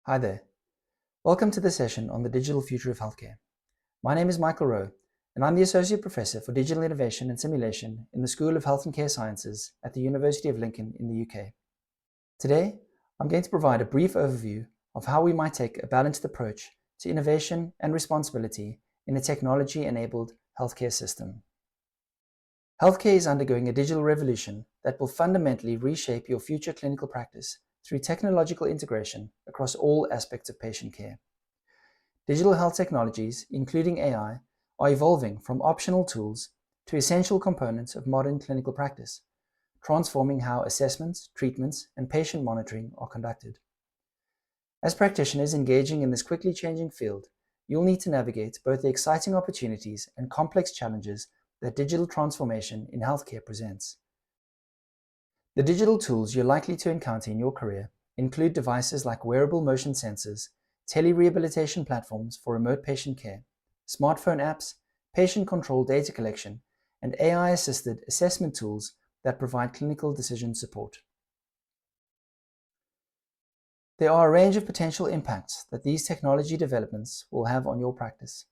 Hi there. Welcome to the session on the digital future of healthcare. My name is Michael Rowe, and I'm the Associate Professor for Digital Innovation and Simulation in the School of Health and Care Sciences at the University of Lincoln in the UK. Today, I'm going to provide a brief overview of how we might take a balanced approach to innovation and responsibility in a technology-enabled healthcare system. Healthcare is undergoing a digital revolution that will fundamentally reshape your future clinical practice through technological integration across all aspects of patient care. Digital health technologies, including AI, are evolving from optional tools to essential components of modern clinical practice, transforming how assessments, treatments, and patient monitoring are conducted. As practitioners engaging in this quickly changing field, you'll need to navigate both the exciting opportunities and complex challenges that digital transformation in healthcare presents. The digital tools you're likely to encounter in your career include devices like wearable motion sensors, telerehabilitation platforms for remote patient care, smartphone apps, patient-controlled data collection, and AI-assisted assessment tools that provide clinical decision support. There are a range of potential impacts that these technology developments will have on your practice.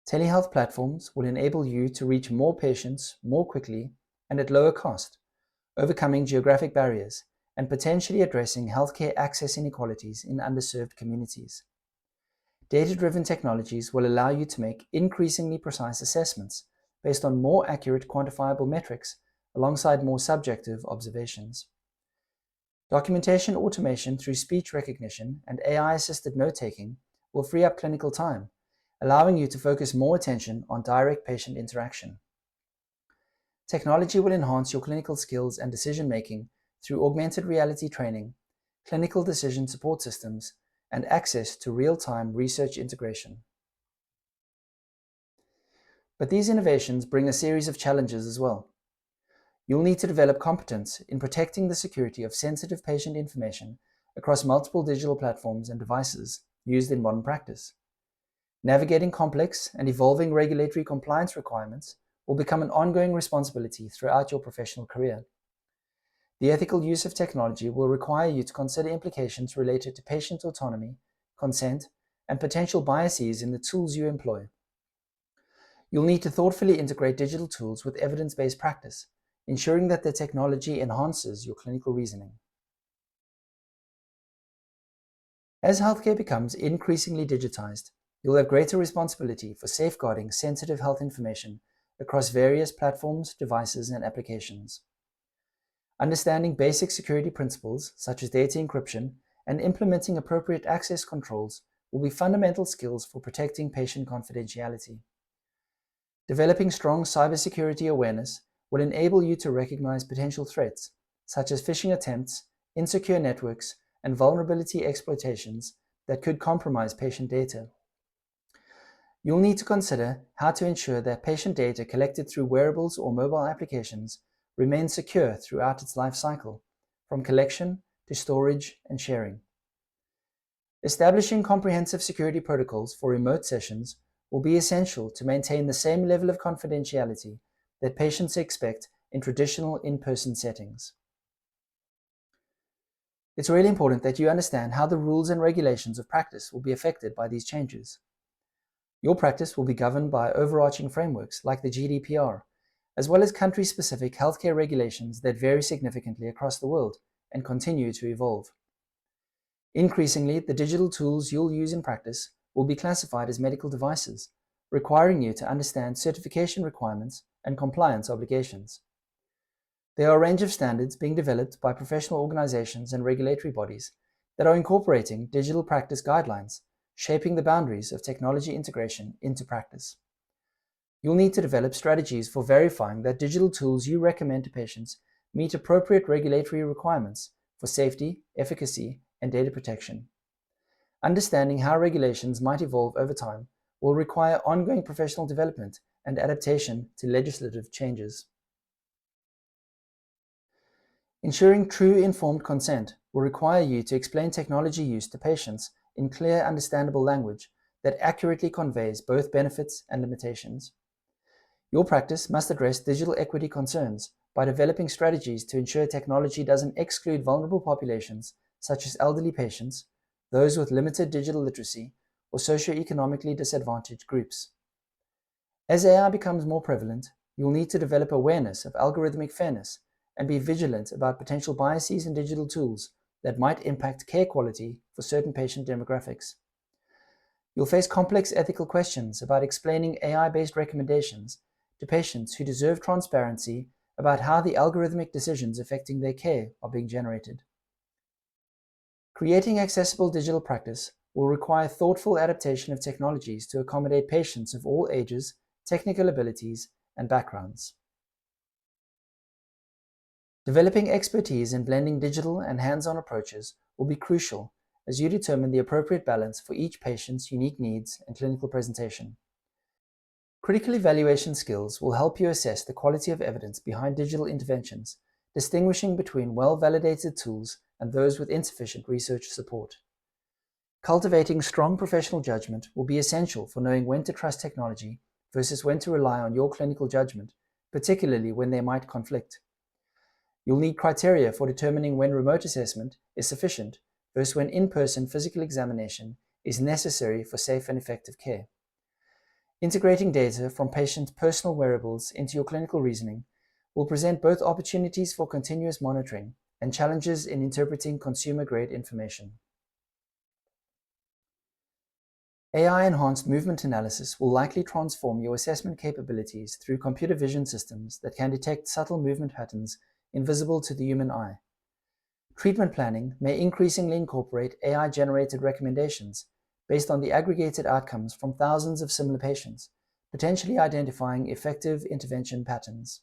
Telehealth platforms will enable you to reach more patients more quickly and at lower cost, overcoming geographic barriers and potentially addressing healthcare access inequalities in underserved communities. Data-driven technologies will allow you to make increasingly precise assessments based on more accurate quantifiable metrics alongside more subjective observations. Documentation automation through speech recognition and AI-assisted note-taking will free up clinical time, allowing you to focus more attention on direct patient interaction. Technology will enhance your clinical skills and decision-making through augmented reality training, clinical decision support systems, and access to real-time research integration. But these innovations bring a series of challenges as well. You'll need to develop competence in protecting the security of sensitive patient information across multiple digital platforms and devices used in modern practice. Navigating complex and evolving regulatory compliance requirements will become an ongoing responsibility throughout your professional career. The ethical use of technology will require you to consider implications related to patient autonomy, consent, and potential biases in the tools you employ. You'll need to thoughtfully integrate digital tools with evidence-based practice, ensuring that the technology enhances your clinical reasoning. As healthcare becomes increasingly digitized, you'll have greater responsibility for safeguarding sensitive health information across various platforms, devices, and applications. Understanding basic security principles, such as data encryption, and implementing appropriate access controls will be fundamental skills for protecting patient confidentiality. Developing strong cybersecurity awareness will enable you to recognize potential threats, such as phishing attempts, insecure networks, and vulnerability exploitations that could compromise patient data. You'll need to consider how to ensure that patient data collected through wearables or mobile applications remains secure throughout its life cycle, from collection to storage and sharing. Establishing comprehensive security protocols for remote sessions will be essential to maintain the same level of confidentiality that patients expect in traditional in-person settings. It's really important that you understand how the rules and regulations of practice will be affected by these changes. Your practice will be governed by overarching frameworks like the GDPR, as well as country-specific healthcare regulations that vary significantly across the world and continue to evolve. Increasingly, the digital tools you'll use in practice will be classified as medical devices, requiring you to understand certification requirements and compliance obligations. There are a range of standards being developed by professional organizations and regulatory bodies that are incorporating digital practice guidelines, shaping the boundaries of technology integration into practice. You'll need to develop strategies for verifying that digital tools you recommend to patients meet appropriate regulatory requirements for safety, efficacy, and data protection. Understanding how regulations might evolve over time will require ongoing professional development and adaptation to legislative changes. Ensuring true informed consent will require you to explain technology use to patients in clear, understandable language that accurately conveys both benefits and limitations. Your practice must address digital equity concerns by developing strategies to ensure technology doesn't exclude vulnerable populations such as elderly patients, those with limited digital literacy, or socioeconomically disadvantaged groups. As AI becomes more prevalent, you'll need to develop awareness of algorithmic fairness and be vigilant about potential biases in digital tools that might impact care quality for certain patient demographics. You'll face complex ethical questions about explaining AI-based recommendations to patients who deserve transparency about how the algorithmic decisions affecting their care are being generated. Creating accessible digital practice will require thoughtful adaptation of technologies to accommodate patients of all ages, technical abilities, and backgrounds. Developing expertise in blending digital and hands-on approaches will be crucial as you determine the appropriate balance for each patient's unique needs and clinical presentation. Critical evaluation skills will help you assess the quality of evidence behind digital interventions, distinguishing between well-validated tools and those with insufficient research support. Cultivating strong professional judgment will be essential for knowing when to trust technology versus when to rely on your clinical judgment, particularly when they might conflict. You'll need criteria for determining when remote assessment is sufficient versus when in-person physical examination is necessary for safe and effective care. Integrating data from patients' personal wearables into your clinical reasoning will present both opportunities for continuous monitoring and challenges in interpreting consumer-grade information. AI-enhanced movement analysis will likely transform your assessment capabilities through computer vision systems that can detect subtle movement patterns invisible to the human eye. Treatment planning may increasingly incorporate AI-generated recommendations based on the aggregated outcomes from thousands of similar patients, potentially identifying effective intervention patterns.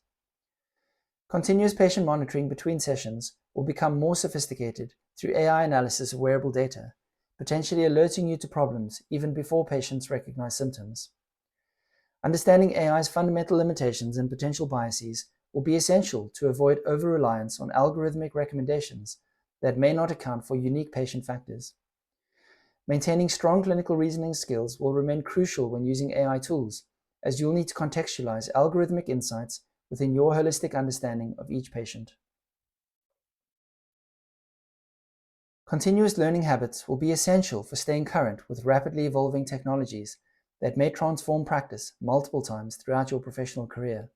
Continuous patient monitoring between sessions will become more sophisticated through AI analysis of wearable data, potentially alerting you to problems even before patients recognize symptoms. Understanding AI's fundamental limitations and potential biases will be essential to avoid over-reliance on algorithmic recommendations that may not account for unique patient factors. Maintaining strong clinical reasoning skills will remain crucial when using AI tools, as you'll need to contextualize algorithmic insights within your holistic understanding of each patient. Continuous learning habits will be essential for staying current with rapidly evolving technologies that may transform practice multiple times throughout your professional career.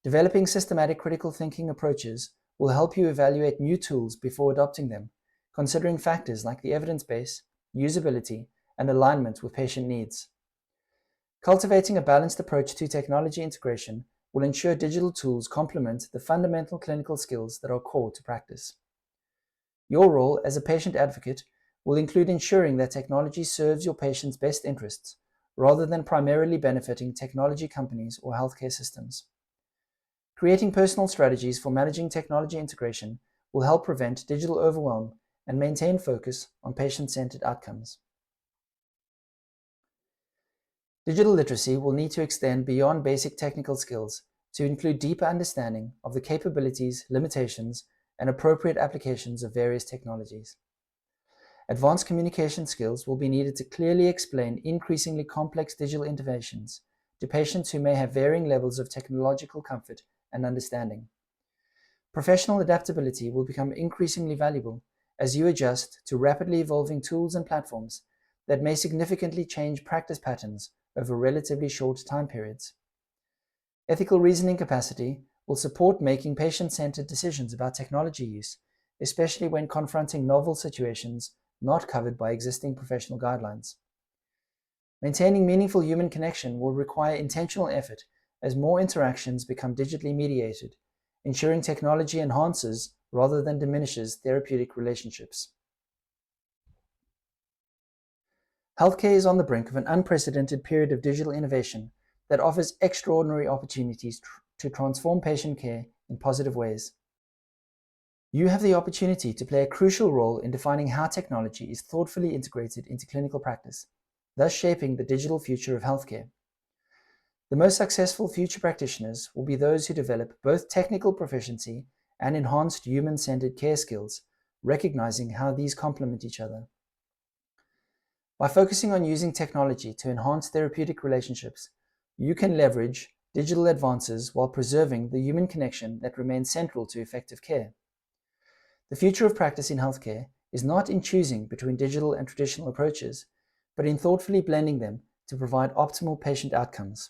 Developing systematic critical thinking approaches will help you evaluate new tools before adopting them, considering factors like the evidence base, usability, and alignment with patient needs. Cultivating a balanced approach to technology integration will ensure digital tools complement the fundamental clinical skills that are core to practice. Your role as a patient advocate will include ensuring that technology serves your patient's best interests, rather than primarily benefiting technology companies or healthcare systems. Creating personal strategies for managing technology integration will help prevent digital overwhelm and maintain focus on patient-centered outcomes. Digital literacy will need to extend beyond basic technical skills to include deeper understanding of the capabilities, limitations, and appropriate applications of various technologies. Advanced communication skills will be needed to clearly explain increasingly complex digital interventions to patients who may have varying levels of technological comfort and understanding. Professional adaptability will become increasingly valuable as you adjust to rapidly evolving tools and platforms that may significantly change practice patterns over relatively short time periods. Ethical reasoning capacity will support making patient-centered decisions about technology use, especially when confronting novel situations not covered by existing professional guidelines. Maintaining meaningful human connection will require intentional effort as more interactions become digitally mediated, ensuring technology enhances rather than diminishes therapeutic relationships. Healthcare is on the brink of an unprecedented period of digital innovation that offers extraordinary opportunities to transform patient care in positive ways. You have the opportunity to play a crucial role in defining how technology is thoughtfully integrated into clinical practice, thus shaping the digital future of healthcare. The most successful future practitioners will be those who develop both technical proficiency and enhanced human-centered care skills, recognizing how these complement each other. By focusing on using technology to enhance therapeutic relationships, you can leverage digital advances while preserving the human connection that remains central to effective care. The future of practice in healthcare is not in choosing between digital and traditional approaches, but in thoughtfully blending them to provide optimal patient outcomes.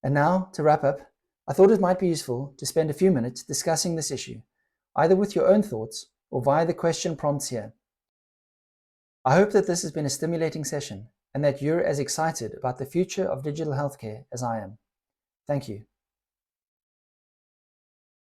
And now, to wrap up, I thought it might be useful to spend a few minutes discussing this issue, either with your own thoughts or via the question prompts here. I hope that this has been a stimulating session and that you're as excited about the future of digital healthcare as I am. Thank you.